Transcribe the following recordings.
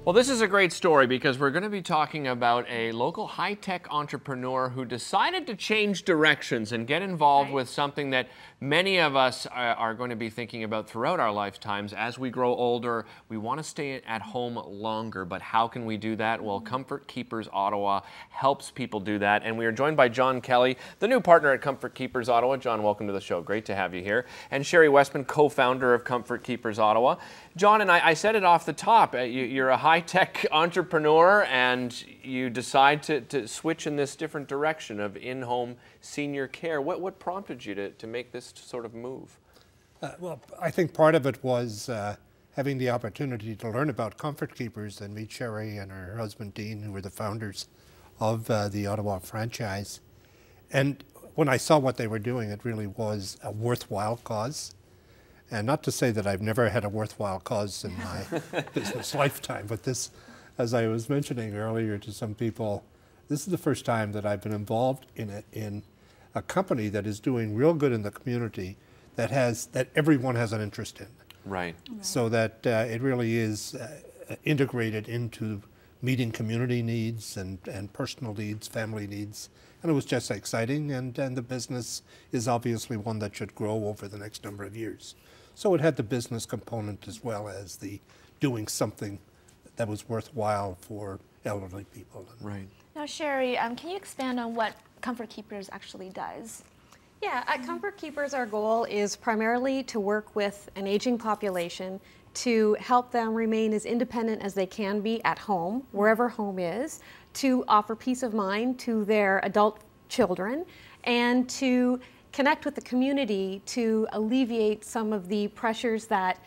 Well, this is a great story because we're going to be talking about a local high-tech entrepreneur who decided to change directions and get involved with something that many of us are going to be thinking about throughout our lifetimes. As we grow older, we want to stay at home longer, but how can we do that? Well, Comfort Keepers Ottawa helps people do that, and we are joined by John Kelly, the new partner at Comfort Keepers Ottawa. John, welcome to the show. Great to have you here. And Shari Westman, co-founder of Comfort Keepers Ottawa. John, and I said it off the top, you're a high-tech entrepreneur and you decide to switch in this different direction of in-home senior care. What prompted you to make this sort of move? Well, I think part of it was having the opportunity to learn about Comfort Keepers and meet Shari and her husband Dean, who were the founders of the Ottawa franchise. And when I saw what they were doing, it really was a worthwhile cause. And not to say that I've never had a worthwhile cause in my business lifetime, but this, as I was mentioning earlier to some people, this is the first time that I've been involved in a company that is doing real good in the community that everyone has an interest in. Right. So that it really is integrated into meeting community needs and personal needs, family needs. And it was just exciting, and the business is obviously one that should grow over the next number of years. So it had the business component as well as the doing something that was worthwhile for elderly people. Right. Now, Shari, can you expand on what Comfort Keepers actually does? Yeah, at Comfort Keepers, our goal is primarily to work with an aging population to help them remain as independent as they can be at home, wherever home is, to offer peace of mind to their adult children, and to connect with the community to alleviate some of the pressures that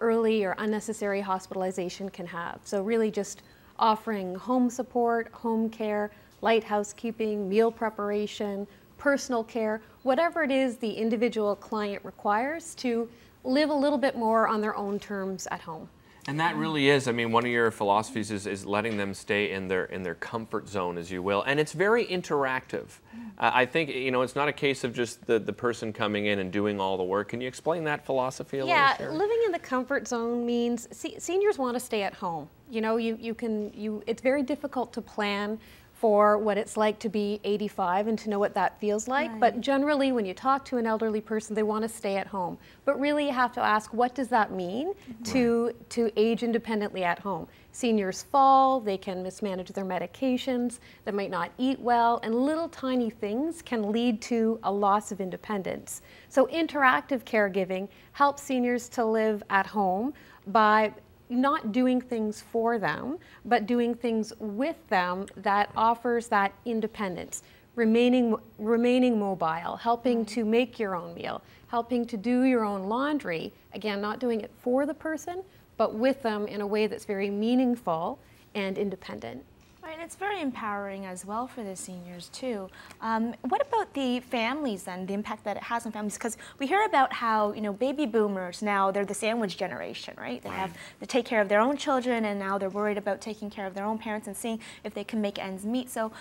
early or unnecessary hospitalization can have. So really just offering home support, home care, light housekeeping, meal preparation, personal care, whatever it is the individual client requires to live a little bit more on their own terms at home. And that really is, I mean, one of your philosophies is letting them stay in their comfort zone, as you will, and it's very interactive. I think, you know, it's not a case of just the person coming in and doing all the work. Can you explain that philosophy a little? Yeah, Shari? living in the comfort zone means seniors want to stay at home. You know, it's very difficult to plan for what it's like to be 85 and to know what that feels like. Right. But generally, when you talk to an elderly person, they want to stay at home. But really, you have to ask, what does that mean to age independently at home? Seniors fall, they can mismanage their medications, they might not eat well, and little tiny things can lead to a loss of independence. So interactive caregiving helps seniors to live at home by not doing things for them, but doing things with them that offers that independence, remaining mobile, helping to make your own meal, helping to do your own laundry, again, not doing it for the person, but with them in a way that's very meaningful and independent. Right, it's very empowering as well for the seniors too. What about the families then, the impact that it has on families? Because we hear about how, you know, baby boomers now, they're the sandwich generation, right? They have to take care of their own children, and now they're worried about taking care of their own parents and seeing if they can make ends meet. So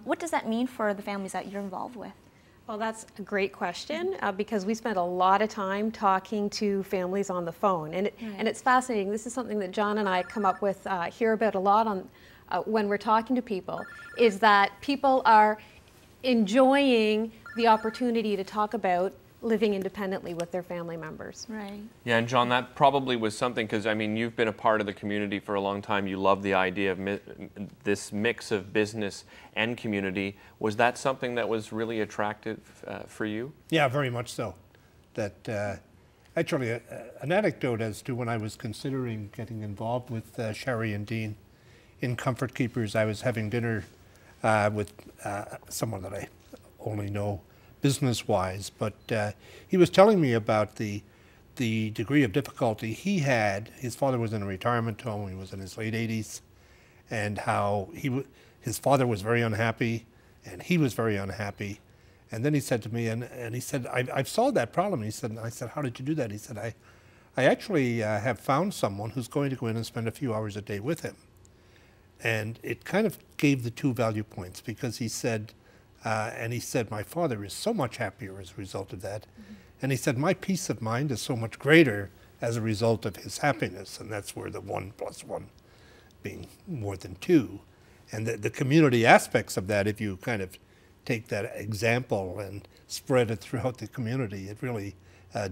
what does that mean for the families that you're involved with? Well, that's a great question because we spend a lot of time talking to families on the phone, and it's fascinating. This is something that John and I come up with, hear about a lot on when we're talking to people, is that people are enjoying the opportunity to talk about living independently with their family members. Right. Yeah, and John, that probably was something, because I mean, you've been a part of the community for a long time. You love the idea of this mix of business and community. Was that something that was really attractive for you? Yeah, very much so. That actually, an anecdote as to when I was considering getting involved with Shari and Dean in Comfort Keepers, I was having dinner with someone that I only know business-wise, but he was telling me about the degree of difficulty he had. His father was in a retirement home. He was in his late 80s, and how his father was very unhappy, and he was very unhappy. And then he said to me, and he said, I saw that problem. He said, and I said, how did you do that? He said, I actually have found someone who's going to go in and spend a few hours a day with him. And it kind of gave the two value points, because he said, my father is so much happier as a result of that. And he said, my peace of mind is so much greater as a result of his happiness. And that's where the 1 + 1 being more than 2. And the community aspects of that, if you kind of take that example and spread it throughout the community, it really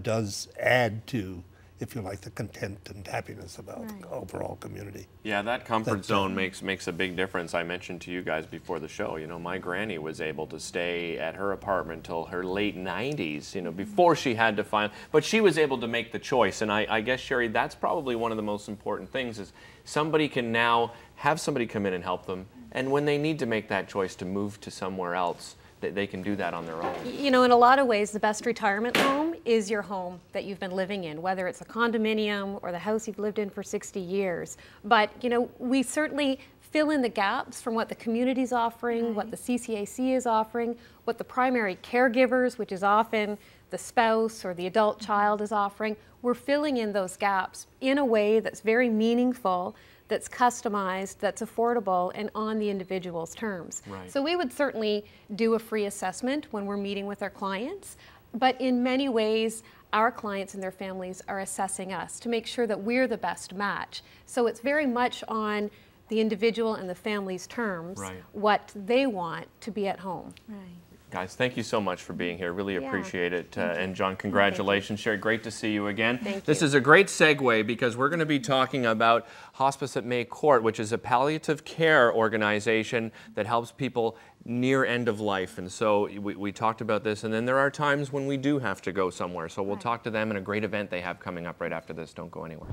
does add to, if you like, the content and happiness about the overall community. Yeah, that comfort zone makes a big difference. I mentioned to you guys before the show, you know, my granny was able to stay at her apartment till her late 90s, you know, before she had to find, but she was able to make the choice. And I guess, Shari, that's probably one of the most important things is somebody can now have somebody come in and help them. And when they need to make that choice to move to somewhere else, they can do that on their own. You know, in a lot of ways, the best retirement home is your home that you've been living in, whether it's a condominium or the house you've lived in for 60 years. But, you know, we certainly fill in the gaps from what the community's offering, what the CCAC is offering, what the primary caregivers, which is often the spouse or the adult child, is offering. We're filling in those gaps in a way that's very meaningful, that's customized, that's affordable, and on the individual's terms. Right. So we would certainly do a free assessment when we're meeting with our clients, but in many ways, our clients and their families are assessing us to make sure that we're the best match. So it's very much on the individual and the family's terms, what they want to be at home. Right. Guys, thank you so much for being here. Really Yeah. appreciate it. And John, congratulations. Shari, great to see you again. Thank This you. is a great segue because we're going to be talking about Hospice at May Court, which is a palliative care organization that helps people near end of life. And so we talked about this, and then there are times when we do have to go somewhere. So we'll talk to them in a great event they have coming up right after this. Don't go anywhere.